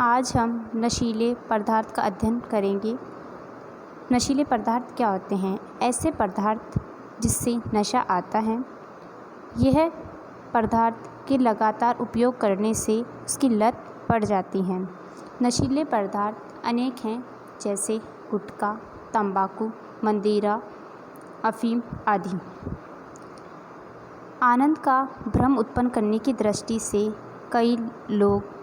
आज हम नशीले पदार्थ का अध्ययन करेंगे। नशीले पदार्थ क्या होते हैं? ऐसे पदार्थ जिससे नशा आता है। यह पदार्थ के लगातार उपयोग करने से उसकी लत पड़ जाती है। नशीले पदार्थ अनेक हैं, जैसे गुटखा, तंबाकू, मदिरा, अफीम आदि। आनंद का भ्रम उत्पन्न करने की दृष्टि से कई लोग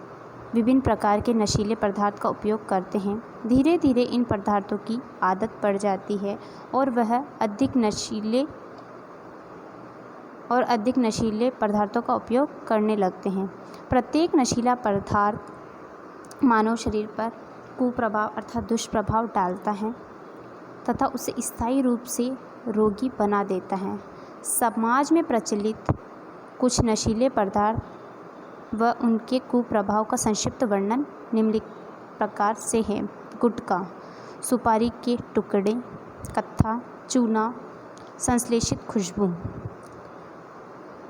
विभिन्न प्रकार के नशीले पदार्थ का उपयोग करते हैं। धीरे धीरे इन पदार्थों की आदत पड़ जाती है और वह अधिक नशीले पदार्थों का उपयोग करने लगते हैं। प्रत्येक नशीला पदार्थ मानव शरीर पर कुप्रभाव अर्थात दुष्प्रभाव डालता है तथा उसे स्थायी रूप से रोगी बना देता है। समाज में प्रचलित कुछ नशीले पदार्थ व उनके कुप्रभाव का संक्षिप्त वर्णन निम्नलिखित प्रकार से है। गुटखा, सुपारी के टुकड़े, कत्था, चूना, संश्लेषित खुशबू,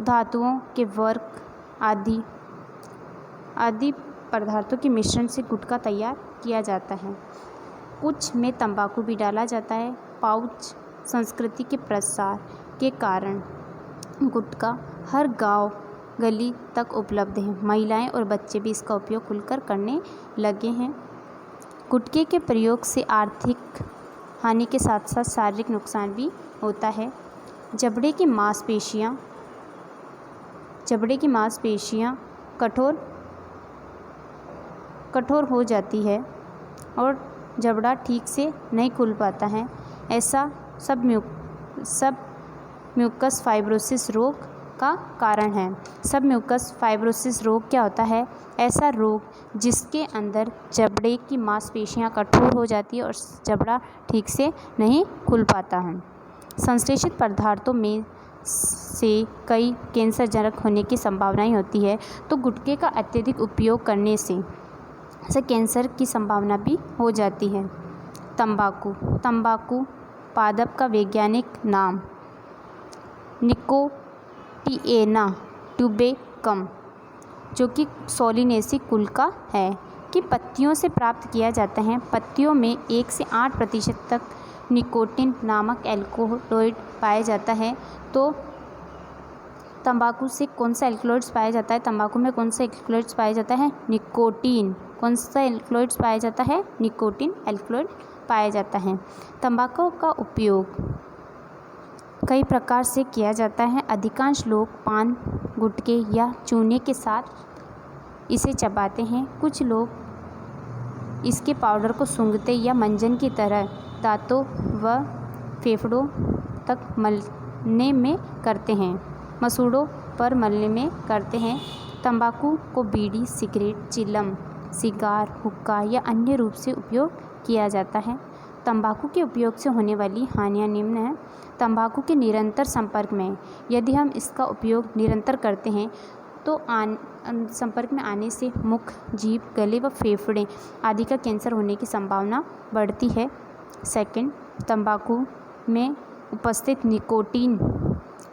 धातुओं के वर्क आदि पदार्थों के मिश्रण से गुटखा तैयार किया जाता है। कुछ में तंबाकू भी डाला जाता है। पाउच संस्कृति के प्रसार के कारण गुटखा हर गांव गली तक उपलब्ध है। महिलाएं और बच्चे भी इसका उपयोग खुलकर करने लगे हैं। गुटखे के प्रयोग से आर्थिक हानि के साथ साथ शारीरिक नुकसान भी होता है। जबड़े की मांसपेशियां कठोर हो जाती है और जबड़ा ठीक से नहीं खुल पाता है। ऐसा सब म्यूकस फाइब्रोसिस रोग का कारण है। सब म्यूकस फाइब्रोसिस रोग क्या होता है? ऐसा रोग जिसके अंदर जबड़े की मांसपेशियां कठोर हो जाती है और जबड़ा ठीक से नहीं खुल पाता है। संश्लेषित पदार्थों में से कई कैंसरजनक होने की संभावनाएं होती है, तो गुटखे का अत्यधिक उपयोग करने से कैंसर की संभावना भी हो जाती है। तंबाकू पादप का वैज्ञानिक नाम निकोटिएना ट्यूबेकम, जो कि सोलिनेसी कुल का है, कि पत्तियों से प्राप्त किया जाता है। पत्तियों में 1 से 8% तक निकोटिन नामक एल्कोहलॉइड पाया जाता है। तो तंबाकू से कौन सा एल्कोहलॉइड्स पाया जाता है? तंबाकू में कौन सा एल्कोहलॉइड्स पाया जाता है? निकोटीन। कौन सा एल्कोहलॉइड्स पाया जाता है? निकोटीन एल्कोहलॉइड पाया जाता है। तंबाकू का उपयोग कई प्रकार से किया जाता है। अधिकांश लोग पान, गुटखे या चूने के साथ इसे चबाते हैं। कुछ लोग इसके पाउडर को सूंघते या मंजन की तरह दांतों व फेफड़ों तक मलने में करते हैं। मसूड़ों पर मलने में करते हैं। तंबाकू को बीड़ी, सिगरेट, चिलम, सिगार, हुक्का या अन्य रूप से उपयोग किया जाता है। तंबाकू के उपयोग से होने वाली हानियाँ निम्न हैं। तंबाकू के निरंतर संपर्क में, यदि हम इसका उपयोग निरंतर करते हैं तो संपर्क में आने से मुख, जीभ, गले व फेफड़े आदि का कैंसर होने की संभावना बढ़ती है। सेकंड, तंबाकू में उपस्थित निकोटीन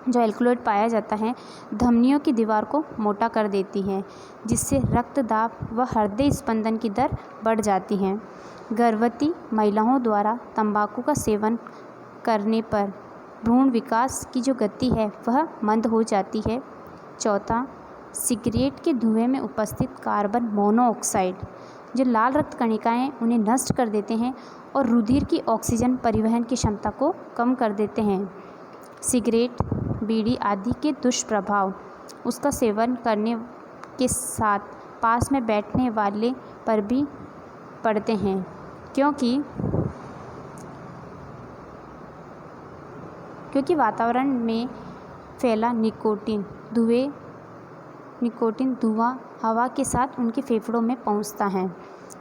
जो एल्कोहलॉइड पाया जाता है, धमनियों की दीवार को मोटा कर देती है, जिससे रक्तदाब व हृदय स्पंदन की दर बढ़ जाती है। गर्भवती महिलाओं द्वारा तंबाकू का सेवन करने पर भ्रूण विकास की जो गति है वह मंद हो जाती है। चौथा, सिगरेट के धुएं में उपस्थित कार्बन मोनोऑक्साइड जो लाल रक्त कणिकाएं उन्हें नष्ट कर देते हैं और रुधिर की ऑक्सीजन परिवहन की क्षमता को कम कर देते हैं। सिगरेट, बीड़ी आदि के दुष्प्रभाव उसका सेवन करने के साथ पास में बैठने वाले पर भी पड़ते हैं, क्योंकि वातावरण में फैला निकोटीन धुआं हवा के साथ उनके फेफड़ों में पहुंचता है।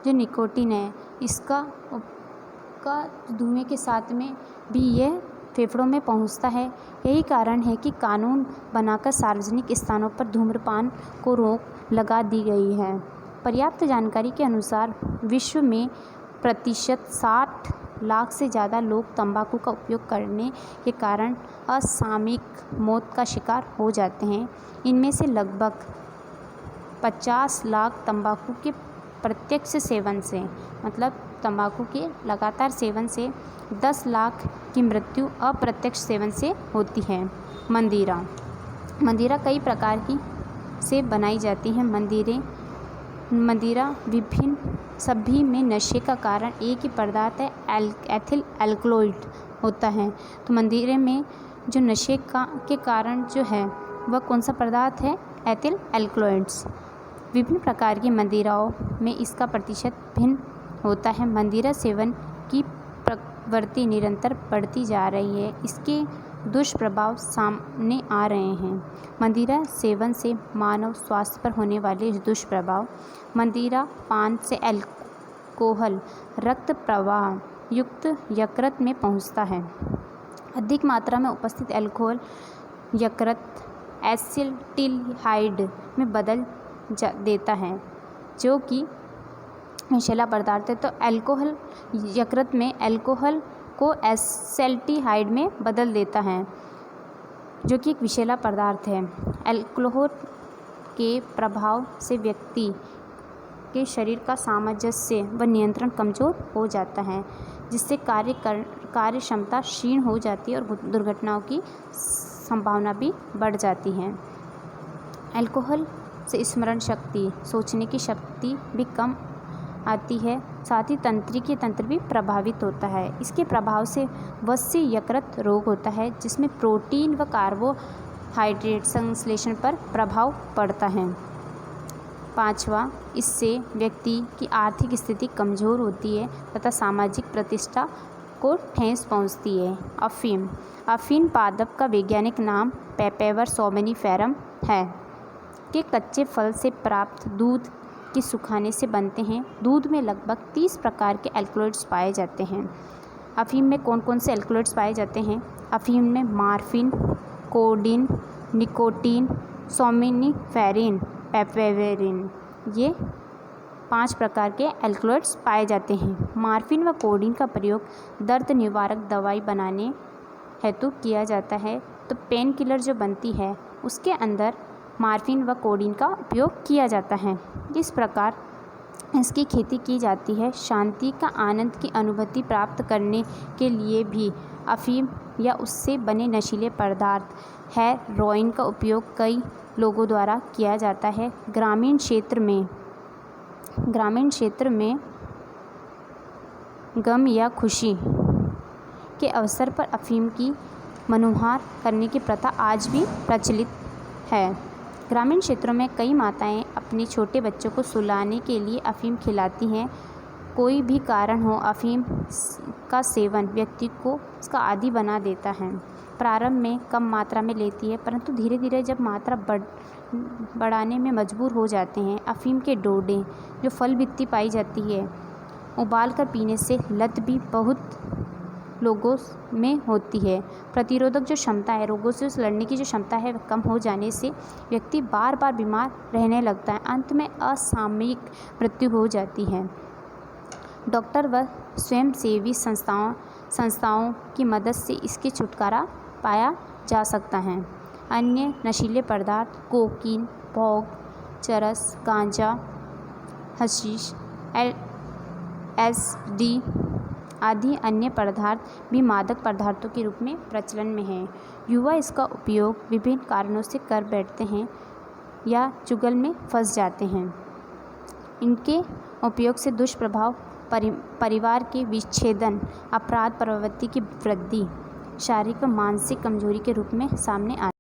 जो निकोटीन है इसका धुएं के साथ में भी यह फेफड़ों में पहुंचता है। यही कारण है कि कानून बनाकर सार्वजनिक स्थानों पर धूम्रपान को रोक लगा दी गई है। पर्याप्त जानकारी के अनुसार विश्व में प्रतिशत 60 लाख से ज़्यादा लोग तंबाकू का उपयोग करने के कारण असामयिक मौत का शिकार हो जाते हैं। इनमें से लगभग 50 लाख तंबाकू के प्रत्यक्ष सेवन से, मतलब तंबाकू के लगातार सेवन से 10 लाख की मृत्यु अप्रत्यक्ष सेवन से होती है। मंदिरा कई प्रकार की से बनाई जाती है। मंदिरा विभिन्न सभी में नशे का कारण एक ही पदार्थ है, एथिल एल्कलॉइड होता है। तो मंदिरे में जो नशे के कारण जो है वह कौन सा पदार्थ है, एथिल एल्कलॉइड्स। विभिन्न प्रकार की मंदिराओं में इसका प्रतिशत भिन्न होता है। मंदिरा सेवन की प्रवृत्ति निरंतर बढ़ती जा रही है, इसके दुष्प्रभाव सामने आ रहे हैं। मंदिरा सेवन से मानव स्वास्थ्य पर होने वाले दुष्प्रभाव। मंदिरा पान से अल्कोहल रक्त प्रवाह युक्त यकृत में पहुंचता है। अधिक मात्रा में उपस्थित अल्कोहल यकृत एसिटिल्हाइड में बदल देता है, जो कि विषैला पदार्थ है। तो अल्कोहल यकृत में अल्कोहल को एसिटिल्हाइड में बदल देता है, जो कि एक विषैला पदार्थ है। अल्कोहल के प्रभाव से व्यक्ति के शरीर का सामंजस्य व नियंत्रण कमज़ोर हो जाता है, जिससे कार्य क्षमता क्षीण हो जाती है और दुर्घटनाओं की संभावना भी बढ़ जाती है। अल्कोहल से स्मरण शक्ति, सोचने की शक्ति भी कम आती है, साथ ही तंत्रिकीय तंत्र भी प्रभावित होता है। इसके प्रभाव से वस्य यकृत रोग होता है, जिसमें प्रोटीन व कार्बोहाइड्रेट संश्लेषण पर प्रभाव पड़ता है। 5वां, इससे व्यक्ति की आर्थिक स्थिति कमज़ोर होती है तथा सामाजिक प्रतिष्ठा को ठेस पहुंचती है। अफीम पादप का वैज्ञानिक नाम पेपेवर सोमेनिफेरम है, के कच्चे फल से प्राप्त दूध की सुखाने से बनते हैं। दूध में लगभग 30 प्रकार के एल्कलॉइड्स पाए जाते हैं। अफीम में कौन कौन से एल्कलॉइड्स पाए जाते हैं? अफीम में मार्फिन, कोडीन, निकोटीन, सोमेनिफेरिन, पेपेवेरिन, ये 5 प्रकार के एल्कलॉइड्स पाए जाते हैं। मार्फिन व कोडीन का प्रयोग दर्द निवारक दवाई बनाने हेतु किया जाता है। तो पेन किलर जो बनती है उसके अंदर मार्फिन व कोडीन का उपयोग किया जाता है। इस प्रकार इसकी खेती की जाती है। शांति का आनंद की अनुभूति प्राप्त करने के लिए भी अफीम या उससे बने नशीले पदार्थ हेरोइन का उपयोग कई लोगों द्वारा किया जाता है। ग्रामीण क्षेत्र में गम या खुशी के अवसर पर अफीम की मनुहार करने की प्रथा आज भी प्रचलित है। ग्रामीण क्षेत्रों में कई माताएं अपने छोटे बच्चों को सुलाने के लिए अफीम खिलाती हैं। कोई भी कारण हो, अफीम का सेवन व्यक्ति को इसका आदी बना देता है। प्रारंभ में कम मात्रा में लेती है, परंतु धीरे धीरे जब मात्रा बढ़ाने में मजबूर हो जाते हैं। अफीम के डोडे जो फल बित्ती पाई जाती है, उबाल कर पीने से लत भी बहुत लोगों में होती है। प्रतिरोधक जो क्षमता है, रोगों से लड़ने की जो क्षमता है, वह कम हो जाने से व्यक्ति बार बार बीमार रहने लगता है। अंत में असामयिक मृत्यु हो जाती है। डॉक्टर व स्वयंसेवी संस्थाओं की मदद से इसके छुटकारा पाया जा सकता है। अन्य नशीले पदार्थ कोकीन, भोग, चरस, गांजा, हशीश, LSD आदि अन्य पदार्थ भी मादक पदार्थों के रूप में प्रचलन में हैं। युवा इसका उपयोग विभिन्न कारणों से कर बैठते हैं या चुगल में फंस जाते हैं। इनके उपयोग से दुष्प्रभाव परिवार के विच्छेदन, अपराध प्रवृत्ति की वृद्धि, शारीरिक व मानसिक कमजोरी के रूप में सामने आते हैं।